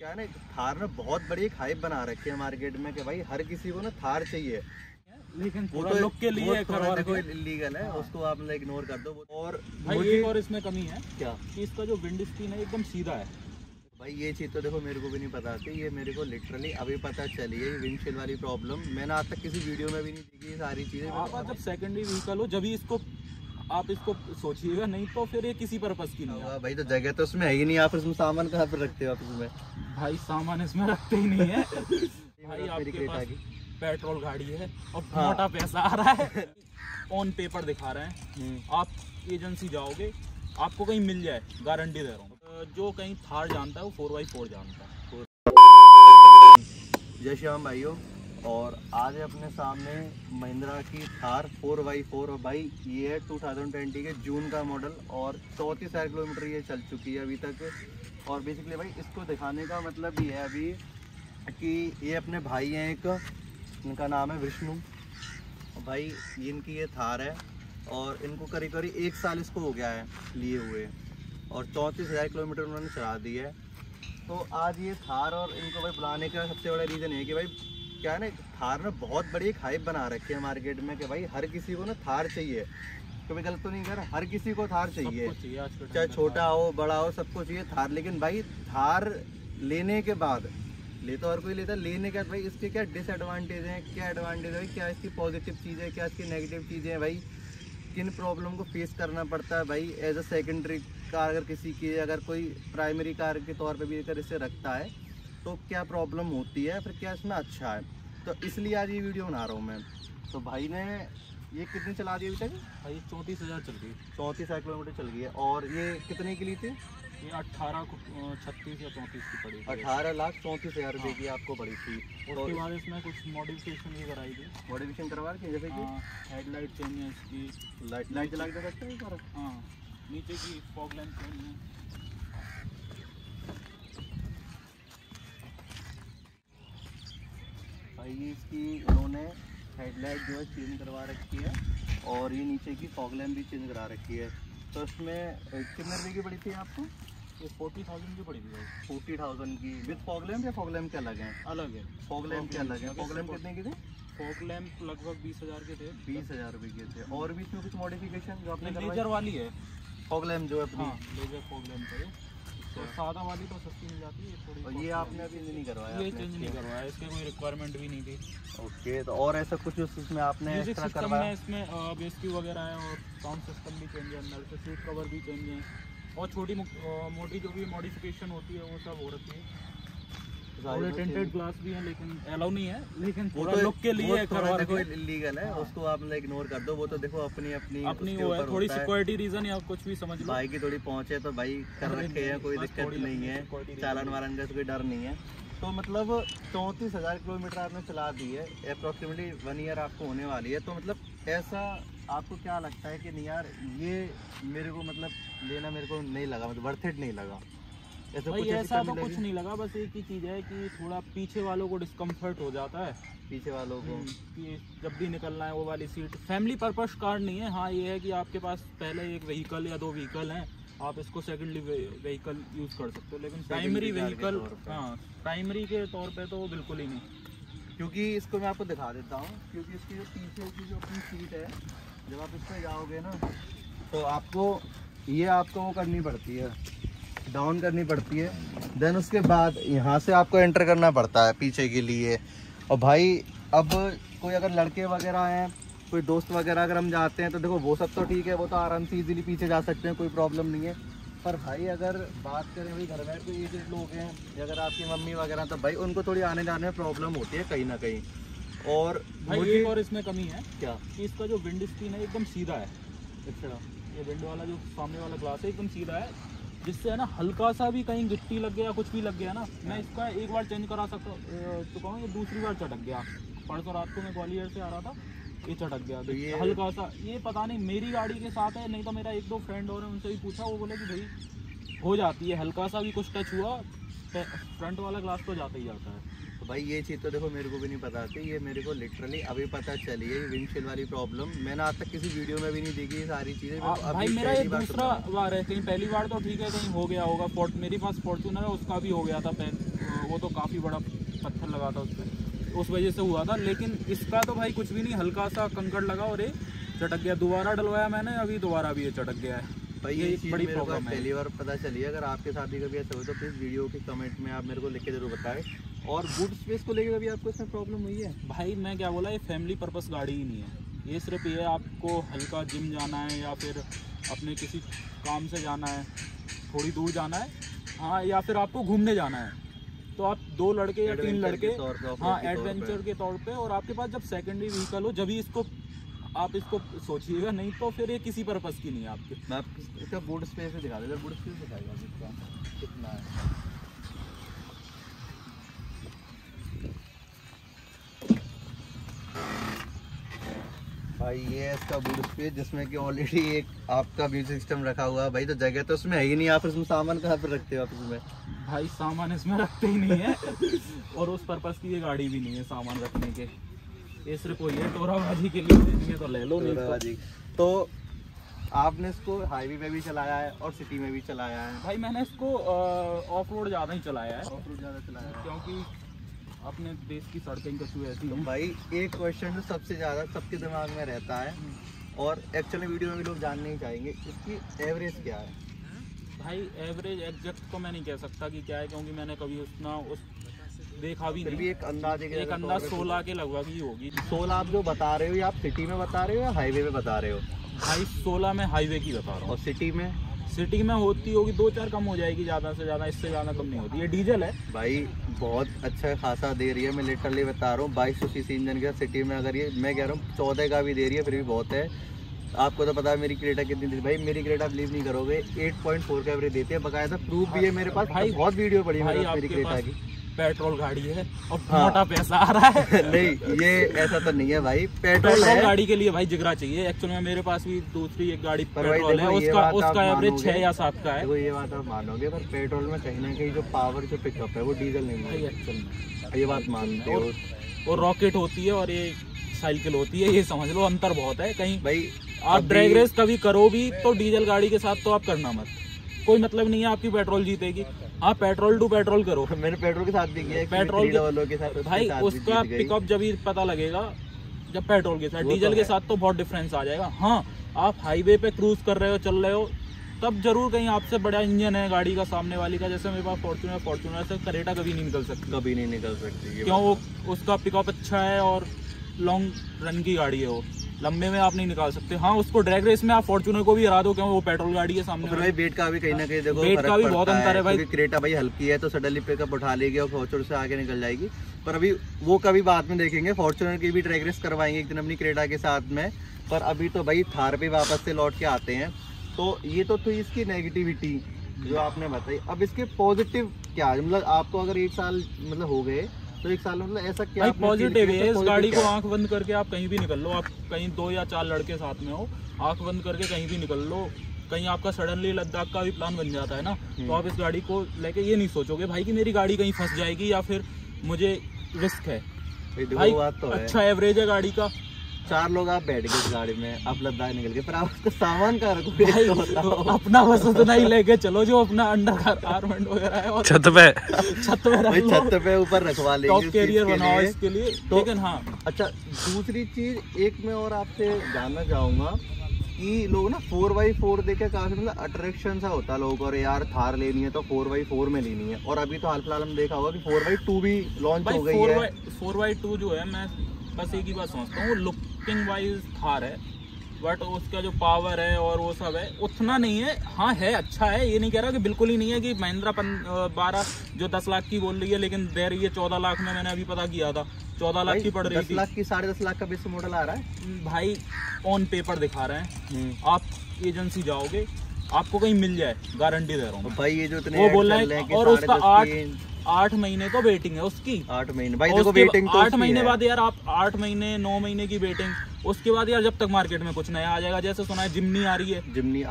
क्या है ना, थार ना बहुत बड़ी एक हाइप बना रखी है मार्केट में कि भाई हर किसी को ना थार चाहिए, लेकिन वो थोड़ा तो लुक के लिए देखो इलीगल है। उसको आप मतलब इग्नोर कर दो। और भाई एक और इसमें कमी है क्या कि इसका जो विंड स्क्रीन है एकदम सीधा है। भाई ये चीज़ तो देखो मेरे को भी नहीं पता थी, ये मेरे को लिटरली अभी पता चली है। ये विंडशील्ड वाली प्रॉब्लम मैंने आज तक किसी वीडियो में भी नहीं देखी। ये सारी चीज़ें आप जब सेकेंडरी व्हीकल हो जब इसको आप इसको सोचिएगा, नहीं तो फिर ये किसी पर्पस की नहीं है। भाई तो जगह तो उसमें है ही नहीं, आप इसमें सामान कहाँ पर रखते हो आप इसमें? भाई सामान इसमें रखते ही नहीं है। भाई आपके पास पेट्रोल गाड़ी है और मोटा पैसा आ रहा है, ऑन पेपर दिखा रहे हैं। आप एजेंसी जाओगे आपको कहीं मिल जाए, गारंटी दे रहा हूँ। जो कहीं थार जानता है वो 4x4 जानता है। जय श्री राम भाइयों, और आज है अपने सामने महिंद्रा की थार 4x4। और भाई ये है 2020 के जून का मॉडल और 34,000 किलोमीटर ये चल चुकी है अभी तक। और बेसिकली भाई इसको दिखाने का मतलब ये है अभी कि ये अपने भाई हैं, एक इनका नाम है विष्णु भाई। इनकी ये थार है और इनको करीब करीब 1 साल इसको हो गया है लिए हुए, और 34,000 किलोमीटर उन्होंने चला दी है। तो आज ये थार और इनको भाई बुलाने का सबसे बड़ा रीज़न है कि भाई क्या है ना, थार ना बहुत बड़ी एक हाइप बना रखी है मार्केट में कि भाई हर किसी को ना थार चाहिए। कभी गलत तो नहीं कर, हर किसी को थार चाहिए, चाहे छोटा हो बड़ा हो सबको चाहिए थार। लेकिन भाई थार लेने के बाद, ले तो हर कोई लेता, लेने के बाद भाई इसके क्या डिसएडवांटेज हैं, क्या एडवांटेज है, क्या इसकी पॉजिटिव चीज़ें हैं, क्या इसकी नेगेटिव चीज़ें हैं, भाई किन प्रॉब्लम को फेस करना पड़ता है भाई एज अ सेकेंडरी कार। अगर किसी की, अगर कोई प्राइमरी कार के तौर पे भी अगर इसे रखता है तो क्या प्रॉब्लम होती है, फिर क्या इसमें अच्छा है। तो इसलिए आज ये वीडियो बना रहा हूँ मैं। तो भाई ने ये कितनी चला दी अभी तक? भाई 34,000 चल गई, 34,000 किलोमीटर चल गई है। और ये कितने की ली थी? ये 18,36 या 34 की पड़ी, 18,34,000 रुपये की आपको पड़ी थी। उसके बाद इसमें कुछ मॉडिफिकेशन भी कराई थी। मॉडिफिकेशन करवा के जैसे कि हेडलाइट चेंज है इसकी, लाइट जला के सकते हैं। हाँ, नीचे की फॉग लैंप चेंज है। भाई इसकी इन्होंने हेडलाइट जो है चेंज करवा रखी है और ये नीचे की फॉग लैंप भी चेंज करा रखी है। तो इसमें कितने रुपये की पड़ी थी आपको? ये 40,000 की पड़ी थी। 40,000 की विद फॉग लैंप या फॉग लैंप के अलग हैं? अलग है, फॉग लैंप के अलग है। फॉग लैंप कितने के थे? फॉग लैंप लगभग 20,000 के थे। 20,000 रुपये के थे। और भी इसमें कुछ मॉडिफिकेशन जो आपने लेजर वाली है फॉग लैंप जो है अपनी? हाँ, लेजर फॉग लैंप है। तो सादा वाली तो सस्ती मिल जाती है थोड़ी। और ये आपने अभी नहीं करवाया? ये चेंज नहीं करवाया, इसके कोई रिक्वायरमेंट भी नहीं थी। ओके, तो और ऐसा कुछ इसमें आपने एक्स्ट्रा करवाया? इसमें बेस क्यू वगैरह है और साउंड सिस्टम भी चेंज है, अंदर से सीट कवर भी चेंज है और छोटी मोटी जो भी मॉडिफिकेशन होती है वो सब हो रही है। टेंटेड ग्लास भी है लेकिन अलाउ नहीं है, लेकिन थोड़ा लुक के लिए देखो इलीगल है। उसको आप मतलब इग्नोर कर दो, वो तो देखो अपनी वो है, थोड़ी सिक्योरिटी रीजन या कुछ भी समझ लो। भाई की थोड़ी पहुंच है तो भाई कर रखे हैं, कोई दिक्कत नहीं है, चालान वालन का कोई डर नहीं है। तो मतलब 34,000 किलोमीटर आपने चला दी है, अप्रॉक्सीमेटली 1 ईयर आपको होने वाली है। तो मतलब ऐसा आपको क्या लगता है कि नहीं यार ये मेरे को मतलब लेना मेरे को नहीं लगा, मतलब वर्थ इट नहीं लगा? भाई ऐसा तो कुछ नहीं लगा, बस एक ही चीज़ है कि थोड़ा पीछे वालों को डिस्कम्फर्ट हो जाता है। पीछे वालों को कि जब भी निकलना है वो वाली सीट, फैमिली पर्पस कार नहीं है। हाँ ये है कि आपके पास पहले एक व्हीकल या 2 व्हीकल हैं, आप इसको सेकेंडरी व्हीकल यूज़ कर सकते हो, लेकिन प्राइमरी व्हीकल, हाँ प्राइमरी के तौर पे तो बिल्कुल ही नहीं। क्योंकि इसको मैं आपको दिखा देता हूँ, क्योंकि इसकी जो पीछे की जो अपनी सीट है, जब आप इस पर जाओगे ना तो आपको वो करनी पड़ती है, डाउन करनी पड़ती है। देन उसके बाद यहाँ से आपको एंटर करना पड़ता है पीछे के लिए। और भाई अब कोई अगर लड़के वगैरह हैं, कोई दोस्त वगैरह अगर हम जाते हैं तो देखो वो सब तो ठीक है, वो तो आराम से इजीली पीछे जा सकते हैं, कोई प्रॉब्लम नहीं है। पर भाई अगर बात करें भाई घर में कोई एजेड लोग हैं या अगर आपकी मम्मी वगैरह, तो भाई उनको थोड़ी आने जाने में प्रॉब्लम होती है कहीं ना कहीं। और भाई एक और इसमें कमी है क्या कि इसका जो विंड स्क्रीन है एकदम सीधा है। अच्छा, ये विंडो वाला जो सामने वाला ग्लास है एकदम सीधा है, जिससे है ना हल्का सा भी कहीं गिट्टी लग गया, कुछ भी लग गया ना, मैं इसका एक बार चेंज करा सकता तो कहूँ, ये दूसरी बार चटक गया। परसों रात को मैं ग्वालियर से आ रहा था, ये चटक गया। तो ये हल्का सा, ये पता नहीं मेरी गाड़ी के साथ है नहीं तो मेरा 1-2 फ्रेंड और है, उनसे भी पूछा, वो बोले कि भाई हो जाती है, हल्का सा भी कुछ टच हुआ फ्रंट वाला ग्लास तो जाता ही जाता है। तो भाई ये चीज़ तो देखो मेरे को भी नहीं पता थी, ये मेरे को लिटरली अभी पता चली है, विंडशील्ड वाली प्रॉब्लम मैंने आज तक किसी वीडियो में भी नहीं देखी ये सारी चीज़ें। भाई मेरा ये दूसरा बार है, कहीं पहली बार तो ठीक है, कहीं हो गया होगा। मेरे पास फॉर्च्यूनर है, उसका भी हो गया था, वो तो काफ़ी बड़ा पत्थर लगा था उस पर, उस वजह से हुआ था। लेकिन इसका तो भाई कुछ भी नहीं, हल्का सा कंकड़ लगा और ये चटक गया। दोबारा डलवाया मैंने, अभी दोबारा भी ये चटक गया है। भाई ये बड़ी प्रॉब्लम है, पहली बार पता चली है। अगर आपके साथ भी कभी ऐसा हो तो प्लीज़ वीडियो के कमेंट में आप मेरे को लिख के जरूर बताएं। और बूट स्पेस को लेकर कभी आपको इसमें प्रॉब्लम हुई है? भाई मैं क्या बोला, ये फैमिली पर्पस गाड़ी ही नहीं है, ये सिर्फ ये आपको हल्का जिम जाना है या फिर अपने किसी काम से जाना है, थोड़ी दूर जाना है, हाँ, या फिर आपको घूमने जाना है, तो आप 2 लड़के या 3 लड़के, हाँ, एडवेंचर के तौर पे, और आपके पास जब सेकेंडरी व्हीकल हो जब इसको आप इसको सोचिएगा, नहीं तो फिर ये किसी पर्पस की नहीं है आपके। मैं आपको इसका बूट स्पेस दिखा देता, बूट स्पेस दिखाएगा इसका कितना है। भाई ये है इसका बूट स्पेस, जिसमें कि ऑलरेडी एक आपका म्यूजिक सिस्टम रखा हुआ है। भाई तो जगह तो उसमें है ही नहीं, आप इसमें सामान कहाँ पर रखते हो आप इसमें? भाई सामान इसमें रखते ही नहीं है और उस पर्पस की ये गाड़ी भी नहीं है सामान रखने के, ये सिर्फ वही है टोराबाजी के लिए, तो ले लो नहीं तो आपने इसको हाईवे पे भी चलाया है और सिटी में भी चलाया है? भाई मैंने इसको ऑफ रोड ज़्यादा ही चलाया है, ऑफ रोड ज़्यादा चलाया है क्योंकि अपने देश की सड़कें कुछ ऐसी हैं। भाई एक क्वेश्चन जो सबसे ज़्यादा सबके दिमाग में रहता है और एक्चुअली वीडियो में भी लोग जानने ही चाहेंगे, इसकी एवरेज क्या है? भाई एवरेज एग्जैक्ट तो मैं नहीं कह सकता कि क्या है, क्योंकि मैंने कभी उस देखा भी नहीं। भी एक अंदाज 16 के लगभग ही होगी। 16 आप जो बता रहे हो, या आप सिटी में बता रहे हो या हाईवे पे बता रहे हो? भाई 16 में हाईवे की बता रहा हूँ। और सिटी में? सिटी में होती होगी 2-4 कम हो जाएगी, ज़्यादा से ज़्यादा, इससे ज़्यादा कम नहीं होती। ये डीजल है भाई, बहुत अच्छा खासा दे रही है, मैं लिटरली बता रहा हूँ। 2200 सीसी इंजन के सिटी में, अगर ये मैं कह रहा हूँ 14 का भी दे रही है फिर भी बहुत है। आपको तो पता है मेरी क्रेटा कितनी थी भाई, मेरी क्रेटा बिलीव नहीं करोगे 8.4 का एवरेज देती है, बकायदा प्रूफ भी है मेरे पास। भाई बहुत वीडियो पड़ी है मेरी क्रेटा की। पेट्रोल गाड़ी है और मोटा पैसा आ रहा है नहीं, ये ऐसा तो नहीं है भाई, पेट्रोल है। गाड़ी के लिए भाई जिगरा चाहिए। एक्चुअली में मेरे पास भी दूसरी एक गाड़ी पेट्रोल है, उसका एवरेज 6 या 7 का है। देखो ये बात आप मानोगे, पर पेट्रोल में कहीं ना कहीं जो पावर जो पिकअप है वो डीजल नहीं है एक्चुअल में, ये बात मानते हो। और रॉकेट होती है और ये साइकिल होती है, ये समझ लो अंतर बहुत है। कहीं भाई आप ड्रैग रेस कभी करो भी तो डीजल गाड़ी के साथ तो आप करना मत, कोई मतलब नहीं है आपकी पेट्रोल जीतेगी। आप पेट्रोल टू पेट्रोल करो। मैंने पेट्रोल के साथ भी किया है, पेट्रोल के साथ भाई उसका पिकअप जब ही पता लगेगा जब पेट्रोल के साथ, डीजल के साथ तो बहुत डिफरेंस आ जाएगा। हाँ, आप हाईवे पे क्रूज कर रहे हो, चल रहे हो, तब जरूर कहीं आपसे बड़ा इंजन है गाड़ी का सामने वाली का, जैसे मेरे पास फॉर्च्यूनर से करेटा कभी नहीं निकल सकती, कभी नहीं निकल सकती, क्यों? वो उसका पिकअप अच्छा है और लॉन्ग रन की गाड़ी है, वो लंबे में आप नहीं निकाल सकते। हाँ, उसको ड्रैग रेस में आप फॉर्च्यूनर को भी हरा दो, क्योंकि वो पेट्रोल गाड़ी है सामने। भाई वेट का भी कहीं ना कहीं देखो, वेट का भी बहुत अंतर है भाई। क्रेटा भाई हल्की है तो सडनली पिकअप उठा लेगी और फॉर्च्यूनर से आगे निकल जाएगी, पर अभी वो कभी बाद में देखेंगे। फॉर्च्यूनर की भी ड्रैग रेस करवाएंगे एक दिन अपनी क्रेटा के साथ में, पर अभी तो भाई थार पे वापस से लौट के आते हैं। तो ये तो थी इसकी नेगेटिविटी जो आपने बताई। अब इसके पॉजिटिव क्या, मतलब आपको अगर 1 साल मतलब हो गए तो 1 साल मतलब ऐसा क्या भाई पॉजिटिव है? इस गाड़ी को आंख बंद करके आप कहीं भी निकल लो, आप कहीं 2 या 4 लड़के साथ में हो, आंख बंद करके कहीं भी निकल लो, कहीं आपका सडनली लद्दाख का भी प्लान बन जाता है ना, तो आप इस गाड़ी को लेके ये नहीं सोचोगे भाई कि मेरी गाड़ी कहीं फंस जाएगी या फिर मुझे रिस्क है। भाई तो अच्छा एवरेज है गाड़ी का। 4 लोग आप बैठ गए इस गाड़ी में, आप लद्दाख निकल गए, पर आप उसका सामान कहाँ रखोगे? अपना बस उतना ही लेके चलो जो अपना अंडर गारमेंट वगैरह है, और छत पे ऊपर रखवा लेंगे, टॉप कैरियर बनाओ इसके लिए। तो, लेकिन हाँ, अच्छा दूसरी चीज एक मैं और आपसे जानना चाहूंगा कि लोग ना 4x4 देखे काफी मतलब अट्रैक्शन सा होता है लोगों को, अरे यार थार लेनी है तो 4x4 में लेनी है। और अभी तो हाल फिलहाल हम देखा होगा कि 4x2 भी लॉन्च हो गई है। 4x2 जो है, मैं बस एक ही बात समझता हूँ, लुकिंग वाइज थार है, बट उसका जो पावर है और वो सब है उतना नहीं है। हाँ है, अच्छा है, ये नहीं कह रहा कि बिल्कुल ही नहीं है। कि महिंद्रा 12 जो 10 लाख की बोल रही है, लेकिन दे रही है 14 लाख में, मैंने अभी पता किया था 14 लाख की पड़ रही थी। 10 लाख की 10.5 लाख का बेस मॉडल आ रहा है भाई, ऑन पेपर दिखा रहे हैं। आप एजेंसी जाओगे, आपको कहीं मिल जाए, गारंटी दे रहा हूँ भाई। ये जो इतने वो बोल रहे हैं, और उसका 8 महीने तो वेटिंग है उसकी। 8 महीने भाई, देखो वेटिंग तो 8 महीने बाद यार, आप 8 महीने 9 महीने की वेटिंग, उसके बाद यार जब तक मार्केट में कुछ नया आ जाएगा। जैसे सुना है जिम्नी आ रही है, जिम्नी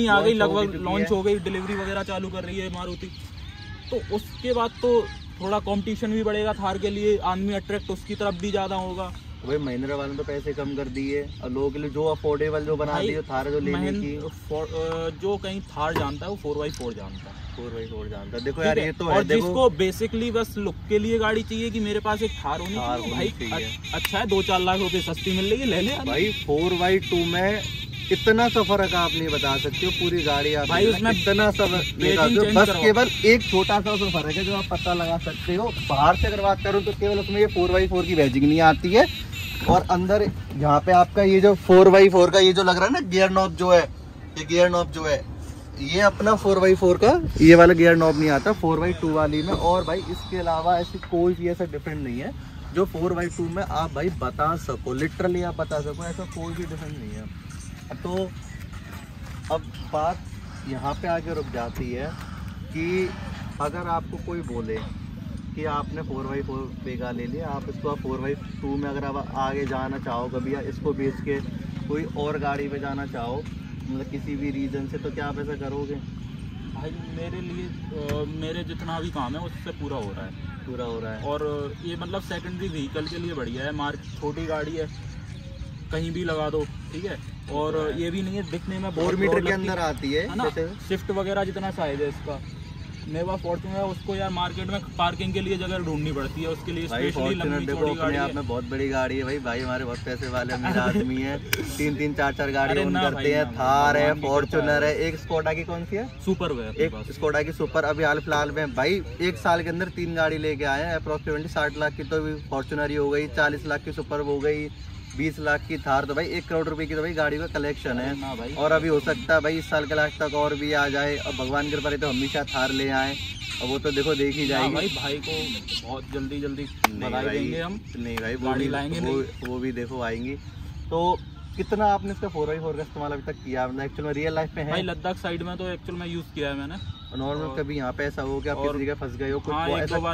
आ गई लगभग लॉन्च हो गई, डिलीवरी वगैरह चालू कर रही है मारुति, तो उसके बाद तो थोड़ा कंपटीशन भी बढ़ेगा थार के लिए, आदमी अट्रैक्ट उसकी तरफ भी ज़्यादा होगा। भाई महिंद्रा वालों ने तो पैसे कम कर दिए और लोगों के लिए जो अफोर्डेबल जो बना दिए थार जो लेने की। जो कहीं थार जानता है वो 4x4 जानता है, 4x4 जानता है। देखो यार ये तो है, और देखो जिसको बेसिकली बस लुक के लिए गाड़ी चाहिए कि मेरे पास एक थार होनी चाहिए, भाई अच्छा है 2-4 लाख रुपए सस्ती मिल रही है, ले ले भाई। 4x2 में इतना सा फर्क आप नहीं बता सकते हो, पूरी गाड़ी आप भाई उसमें इतना सा बस केवल एक छोटा सा उसमें फर्क है जो आप पता लगा सकते हो। बाहर से अगर बात करूँ तो केवल उसमें ये 4x4 की बैजिंग नहीं आती है, और अंदर यहाँ पे आपका ये जो 4x4 का ये जो लग रहा है ना गियर नॉब जो है, ये गियर नॉब जो है ये अपना 4x4 का ये वाला गियर नॉब नहीं आता 4x2 वाली में। और भाई इसके अलावा ऐसी कोई भी ऐसा डिफरेंट नहीं है जो 4x2 में आप भाई बता सको, लिटरली आप बता सको, ऐसा कोई भी डिफरेंट नहीं है। तो अब बात यहाँ पे आके रुक जाती है कि अगर आपको कोई बोले कि आपने 4x4 बेगा ले लिया, आप इसको 4x2 में अगर आप आगे जाना चाहो कभी, या इसको बेच के कोई और गाड़ी पे जाना चाहो मतलब किसी भी रीजन से, तो क्या आप ऐसा करोगे? भाई मेरे लिए मेरे जितना भी काम है उससे पूरा हो रहा है। और ये मतलब सेकेंडरी व्हीकल के लिए बढ़िया है, छोटी गाड़ी है कहीं भी लगा दो, ठीक है। और ये भी नहीं है दिखने में 4 मीटर के अंदर आती है ना, शिफ्ट वगैरह जितना साइज है इसका। मेरे पास फॉर्च्यूनर है, उसको यार मार्केट में पार्किंग के लिए जगह ढूंढनी पड़ती है, उसके लिए स्पेशली लंबी चौड़ी गाड़ी है। में बहुत बड़ी गाड़ी है भाई हमारे बहुत पैसे वाले अमीर आदमी है, 3-3 4-4 गाड़ी ओन करते हैं। थार है, फॉर्च्यूनर है, एक स्कोडा की कौन सी है सुपर, एक स्कोडा की सुपर अभी हाल फिलहाल में भाई 1 साल के अंदर 3 गाड़ी लेके आए हैं। अप्रोक्सीमेटली 60 लाख की तो फॉर्च्यूनर ही हो गई, 40 लाख की सुपर हो गई, 20 लाख की थार, तो भाई 1 करोड़ रुपए की तो भाई गाड़ी का कलेक्शन है। और अभी हो सकता है भाई इस साल के लास्ट तक और भी आ जाए, और भगवान की कृपा तो हमेशा थार ले आए, और वो तो देखो देखी जाएगी। भाई को बहुत जल्दी बधाई देंगे हम। नहीं भाई गाड़ी लाएंगे, वो भी देखो आएंगी। तो कितना आपने इसका 4x4 का इस्तेमाल अभी तक किया, मतलब एक्चुअल में रियल लाइफ में है? भाई लद्दाख साइड में तो एक्चुअल में यूज किया है मैंने। नॉर्मल कभी यहाँ पे ऐसा हो कि आप किसी जगह फंस गए हो, कुछ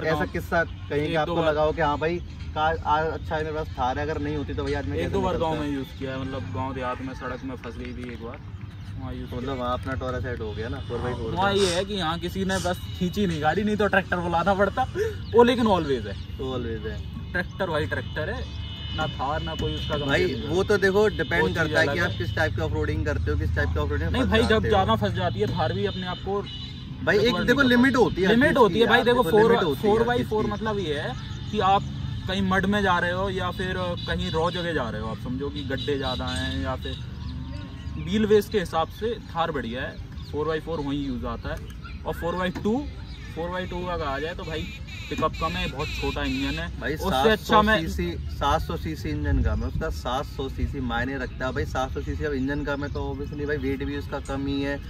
ऐसा किस्सा कहीं आपको लगाओ कि हाँ भाई अच्छा है मेरे पास थार है, अगर नहीं होती तो भैया आज मैं 1-2 बार गाँव में यूज किया है, मतलब गाँव देहात में सड़क में फंस गई थी एक बार, मतलब वहाँ अपना टोरा सेट हो गया ना 4x4। वहाँ ये है कि यहाँ किसी ने बस खींची नहीं गाड़ी, नहीं तो ट्रैक्टर बुलाना पड़ता वो, लेकिन ऑलवेज है ट्रैक्टर, भाई ट्रैक्टर है ना, थार ना कोई उसका भाई। वो तो देखो डिपेंड करता है कि आप किस टाइप की ऑफरोडिंग करते हो, किस टाइप की ऑफरोडिंग नहीं भाई, जब ज्यादा फंस जाती है थार भी अपने आप को भाई एक देखो लिमिट होती है भाई। देखो 4x4 मतलब ये है कि आप कहीं मड में जा रहे हो या फिर कहीं रॉ जगह जा रहे हो, आप समझो कि गड्ढे ज़्यादा हैं, या फिर व्हील बेस के हिसाब से थार बढ़िया है, 4x4 वहीं यूज़ आता है। और 4x2 का कहा जाए तो भाई पिकअप कम है, बहुत छोटा इंजन है भाई, उससे अच्छा मैं 700 सीसी इंजन का मैं उसका 700 सीसी मायने रखता है भाई। 700 सीसी अब इंजन का मैं तो ऑब्वियसली भाई वेट भी उसका कम ही है,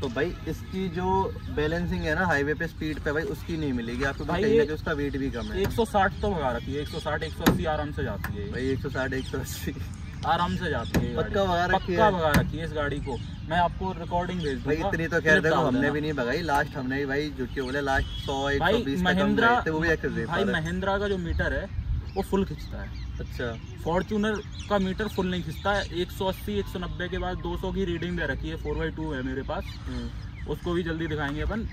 तो भाई इसकी जो बैलेंसिंग है ना हाईवे पे स्पीड पे भाई उसकी नहीं मिलेगी आपको भाई, कहीं ना उसका वेट भी कम है। 160 तो भगा रखी है, 160-180 आराम से जाती है भाई, 160-180 आराम से जाती है, पक्का भगा रखी है इस गाड़ी को। मैं आपको रिकॉर्डिंग भेज दूंगा भाई, इतनी तो खैर देखो हमने भी नहीं भगाई, लास्ट हमने भी भाई झूठ के बोले लास्ट 100-120 भाई महिंद्रा का जो मीटर है वो फुल खींचता है। अच्छा, फॉर्च्यूनर का मीटर फुल नहीं खींचता है, 180-190 के बाद 200 की रीडिंग दे रखी है, 4x2 है मेरे पास, उसको भी जल्दी दिखाएंगे अपन।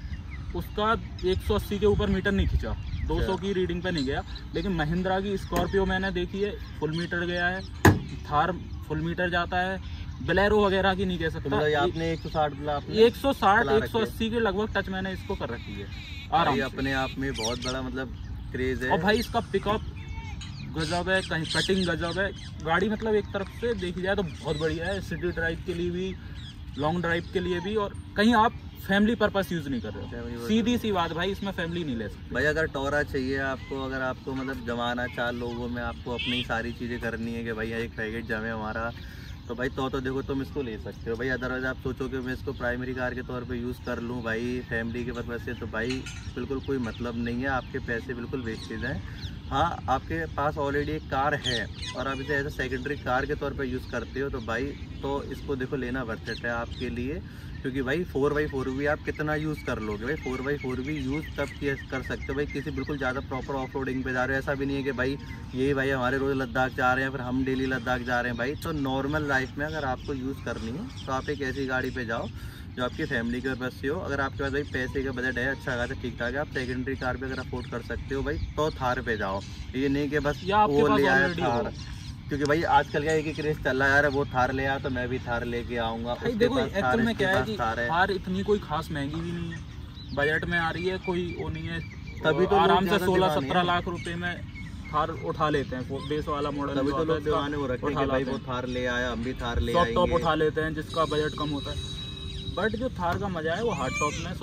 उसका 180 के ऊपर मीटर नहीं खींचा, 200 की रीडिंग पे नहीं गया। लेकिन महिंद्रा की स्कॉर्पियो मैंने देखी है फुल मीटर गया है, थार फुल मीटर जाता है, बलेरो वगैरह की नहीं कह सकता। आपने 160-180 के लगभग टच मैंने इसको कर रखी है आराम। अपने आप में बहुत बड़ा मतलब क्रेज है। और भाई इसका पिकअप गजब है, कहीं कटिंग गजब है गाड़ी, मतलब एक तरफ से देखी जाए तो बहुत बढ़िया है, सिटी ड्राइव के लिए भी, लॉन्ग ड्राइव के लिए भी, और कहीं आप फैमिली पर्पस यूज नहीं कर रहे हो। सीधी सी बात भाई, इसमें फैमिली नहीं ले सकते भाई। अगर टोरा चाहिए आपको, अगर आपको मतलब जमाना 4 लोगों में आपको अपनी सारी चीज़ें करनी है कि भाई एक पैकेट जमे हमारा, तो भाई तो देखो तुम इसको ले सकते हो भाई। अदरवाइज आप सोचो कि मैं इसको प्राइमरी कार के तौर पे यूज़ कर लूँ भाई फैमिली के पर्पज़ से, तो भाई बिल्कुल कोई मतलब नहीं है, आपके पैसे बिल्कुल वेस्टेज हैं। हाँ, आपके पास ऑलरेडी एक कार है और आप इसे एज ए सेकेंडरी कार के तौर पे यूज़ करते हो, तो भाई तो इसको देखो लेना वर्थ इट है आपके लिए, क्योंकि भाई 4x4 भी आप कितना यूज़ कर लोगे भाई। 4x4 भी यूज़ तब कर सकते हो भाई किसी बिल्कुल ज़्यादा प्रॉपर ऑफ रोडिंग पे जा रहे हो। ऐसा भी नहीं है कि भाई ये भाई हमारे रोज़ लद्दाख जा रहे हैं फिर हम डेली लद्दाख जा रहे हैं भाई। तो नॉर्मल लाइफ में अगर आपको यूज़ करनी है तो आप एक ऐसी गाड़ी पे जाओ जो आपकी फैमिली के पर्पज से हो। अगर आपके पास भाई पैसे का बजट है अच्छा खासा ठीक ठाक है, आप सेकेंडरी कार भी अगर अफोर्ड कर सकते हो भाई तो थार पे जाओ। ये नहीं कि बस वो ले आया थार, क्योंकि भाई आजकल का एक ही क्रेज चल रहा है यार, वो थार ले आया तो मैं भी थार लेके आऊंगा। देखो एक्चुअल में क्या है कि थार इतनी कोई खास महंगी भी नहीं है, बजट में आ रही है, कोई वो नहीं है, तभी तो आराम से 16-17 लाख रुपए में थार उठा लेते हैं, बेस वाला मॉडल। तभी तो लोग दीवाने हो रखे हैं कि भाई वो थार ले आया, हम भी थार ले आएंगे। टॉप उठा लेते हैं जिसका बजट कम होता है, बट जो थार का मजा है वो हार्ड टॉप में,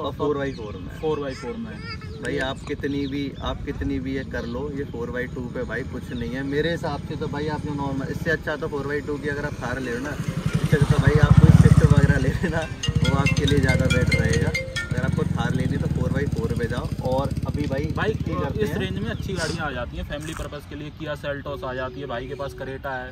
4x4 में भाई। आप कितनी भी ये कर लो, ये 4x2 पे भाई कुछ नहीं है मेरे हिसाब से तो भाई। आप जो नॉर्मल, इससे अच्छा तो 4x2 की अगर आप थार ले लो ना, इससे तो भाई आप कोई स्विफ्ट वगैरह ले लेना, वो आपके लिए ज़्यादा बेटर रहेगा। अगर आपको थार लेनी तो 4x4 पे जाओ। और अभी भाई इस रेंज में अच्छी गाड़ियाँ आ जाती हैं फैमिली पर्पज़ के लिए। किया सेल्टोस आ जाती है, भाई के पास करेटा है,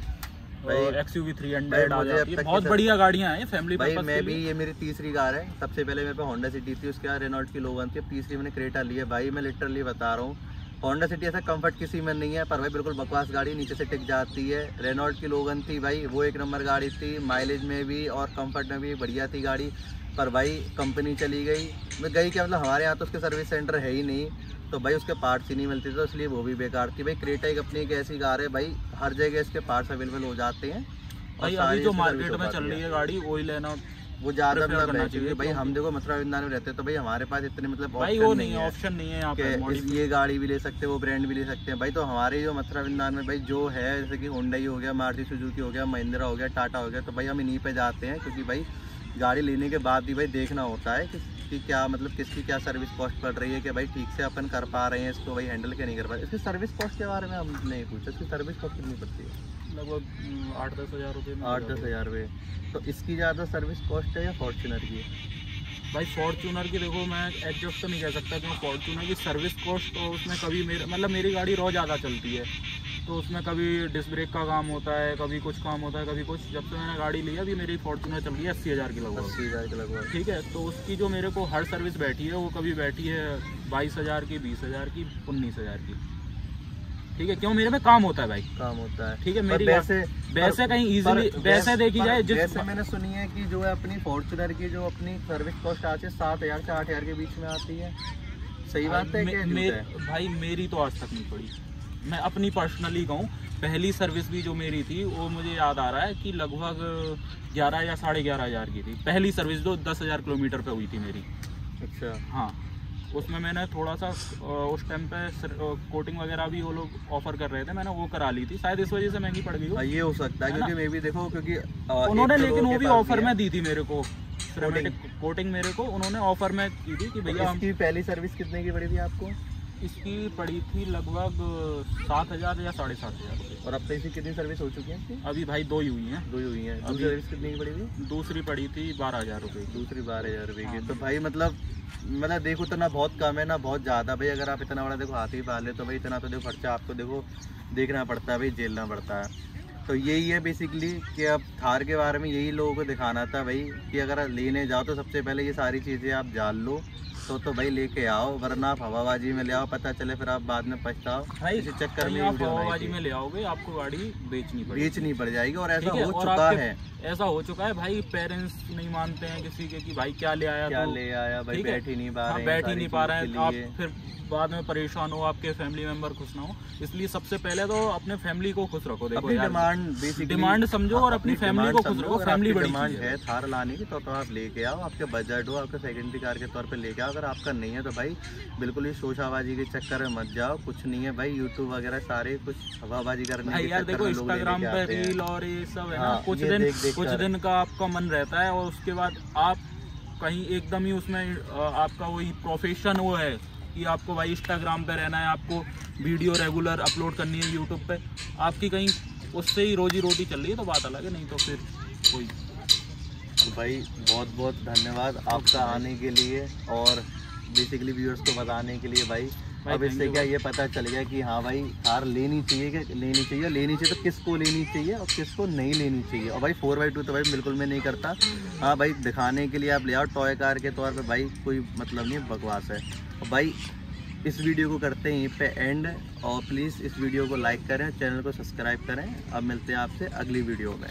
XUV 300 आ जाती है, बहुत बढ़िया गाड़ियाँ हैं फैमिली पर्पज़ के लिए। मैं भी, ये मेरी तीसरी कार है। सबसे पहले मेरे पे होंडा सिटी थी, उसके बाद रेनॉल्ट की लोगन थी, अब तीसरी मैंने क्रेटा ली है। भाई मैं लिटरली बता रहा हूँ, होंडा सिटी ऐसा कंफर्ट किसी में नहीं है, पर भाई बिल्कुल बकवास गाड़ी, नीचे से टिक जाती है। रेनॉल्ट की लोगन थी भाई, वो एक नंबर गाड़ी थी, माइलेज में भी और कंफर्ट में भी बढ़िया थी गाड़ी। पर भाई कंपनी चली गई, मैं गई क्या मतलब हमारे यहाँ तो उसके सर्विस सेंटर है ही नहीं, तो भाई उसके पार्ट्स ही नहीं मिलते थे, तो इसलिए वो भी बेकार थी। भाई क्रेटा एक अपनी एक ऐसी कार है भाई, हर जगह इसके पार्ट्स अवेलेबल हो जाते हैं। भाई अभी जो मार्केट में चल रही है गाड़ी वही लेना, वो ज़्यादा मतलब है, क्योंकि भाई हम देखो मथुरा वृंदावन में रहते हैं, तो भाई हमारे पास इतने मतलब भाई वो नहीं है, ऑप्शन नहीं है यहाँ पे, ये गाड़ी भी ले सकते हैं, वो ब्रांड भी ले सकते हैं भाई। तो हमारे जो मथुरा वृंदावन में भाई जो है, जैसे कि होंडा हो गया, मारुति सुजुकी हो गया, महिंद्रा हो गया, टाटा हो गया, तो भाई हम इन्हीं पे जाते हैं, क्योंकि भाई गाड़ी लेने के बाद भी भाई देखना होता है कि क्या मतलब किसकी क्या सर्विस कॉस्ट पड़ रही है, कि भाई ठीक से अपन कर पा रहे हैं इसको, भाई हैंडल क्या नहीं कर पा रहे। इसकी सर्विस कॉस्ट के बारे में हम नहीं पूछा, इसकी सर्विस कॉस्ट कितनी पड़ती है? लगभग 8-10 हज़ार रुपये में। 8-10 हज़ार रुपये। तो इसकी ज़्यादा सर्विस कॉस्ट है या फॉर्च्यूनर की? भाई फॉर्च्यूनर की देखो मैं एडजस्ट तो नहीं कह सकता, क्योंकि फॉर्च्यूनर की सर्विस कॉस्ट तो उसमें कभी मेरी गाड़ी रोज़ ज़्यादा चलती है, तो उसमें कभी डिस्क ब्रेक का काम होता है, कभी कुछ काम होता है, कभी कुछ। जब से मैंने गाड़ी ली अभी मेरी फॉर्च्यूनर चल रही है 80 हज़ार की लगभग। 80 हज़ार के लगभग, ठीक है। तो उसकी जो मेरे को हर सर्विस बैठी है, वो कभी बैठी है 22 हज़ार की, 20 हज़ार की, 19 हज़ार की। ठीक है, क्यों? मेरे में काम होता है भाई, काम होता है। ठीक है, मेरी वैसे कहीं इजीली वैसे देखी जाए, जैसे मैंने सुनी है कि जो है अपनी फॉर्च्यूनर की जो अपनी सर्विस कॉस्ट आती है 7,000 से 8,000 के बीच में आती है। सही बात है क्या? भाई मेरी तो आज तक नहीं पड़ी, मैं अपनी पर्सनली कहूँ। पहली सर्विस भी जो मेरी थी वो मुझे याद आ रहा है कि लगभग 11 या 11.5 हज़ार की थी पहली सर्विस, जो 10,000 किलोमीटर पे हुई थी मेरी। अच्छा। हाँ, उसमें मैंने थोड़ा सा उस टाइम पे कोटिंग वगैरह भी वो लोग ऑफर कर रहे थे, मैंने वो करा ली थी, शायद इस वजह से महंगी पड़ गई हो। ये हो सकता है, क्योंकि मैं भी देखो, क्योंकि उन्होंने लेकिन वो भी ऑफर में दी थी मेरे को, कोटिंग मेरे को उन्होंने ऑफर में की थी कि भैया। इसकी पहली सर्विस कितने की पड़ी थी आपको? इसकी पड़ी थी लगभग 7,000 या 7,500 रुपये। और अब तक इसकी कितनी सर्विस हो चुकी है? अभी भाई 2 ही हुई हैं। दूसरी सर्विस कितनी की पड़ी थी? दूसरी पड़ी थी 12,000 रुपये। दूसरी 12,000 रुपये की। तो भाई मतलब देखो इतना बहुत कम है ना बहुत ज़्यादा। भाई अगर आप इतना बड़ा देखो हाथी पाले, तो भाई इतना तो देखो खर्चा आपको देखो देखना पड़ता है, भाई झेलना पड़ता है। तो यही है बेसिकली कि अब थार के बारे में यही लोगों को दिखाना था भाई, कि अगर लेने जाओ तो सबसे पहले ये सारी चीज़ें आप जान लो, तो भाई लेके आओ, वरना आप हवाबाजी में ले आओ, पता चले फिर आप बाद में पछताओ। भाई इस चक्कर में आप हवाबाजी में ले आओगे, आपको गाड़ी बेचनी पड़ जाएगी। और ऐसा हो चुका है, ऐसा हो चुका है भाई। पेरेंट्स नहीं मानते हैं किसी के कि भाई क्या ले आया भाई, बैठ ही नहीं पा रहे हैं, आप फिर बाद में परेशान हो, आपके फैमिली मेंबर खुश ना हो। इसलिए सबसे पहले तो अपने फैमिली को खुश रखो। देखो अपनी डिमांड समझो और अपनी फैमिली को खुश रखो। फैमिली बड़ी डिमांड है थार लाने की, तो आप लेके आओ, आपके बजट हो, आपके सेकेंडरी कार के तौर पे लेके आओ। अगर आपका नहीं है तो भाई बिल्कुल ही शोशाबाजी के चक्कर में मत जाओ, कुछ नहीं है भाई। यूट्यूब वगैरह सारे कुछ हवाबाजी करने के यार देखो, इंस्टाग्राम पे रील और ये सब है ना, कुछ दिन का आपका मन रहता है, और उसके बाद आप कहीं एकदम ही उसमें आपका वही प्रोफेशन वो है कि आपको भाई इंस्टाग्राम पे रहना है, आपको वीडियो रेगुलर अपलोड करनी है यूट्यूब पे, आपकी कहीं उससे ही रोजी रोटी चल रही है तो बात अलग है, नहीं तो फिर कोई। तो भाई बहुत बहुत धन्यवाद आपका आने के लिए और बेसिकली व्यूअर्स को बताने के लिए भाई। अब इससे क्या ये पता चल गया कि हाँ भाई कार लेनी चाहिए तो किसको लेनी चाहिए और किसको नहीं लेनी चाहिए। और भाई 4x2 तो भाई बिल्कुल मैं नहीं करता। हाँ भाई दिखाने के लिए आप ले आओ टॉय कार के तौर पे, भाई कोई मतलब नहीं, बकवास है। और भाई इस वीडियो को करते हैं यहीं पे एंड, और प्लीज़ इस वीडियो को लाइक करें, चैनल को सब्सक्राइब करें। अब मिलते हैं आपसे अगली वीडियो में।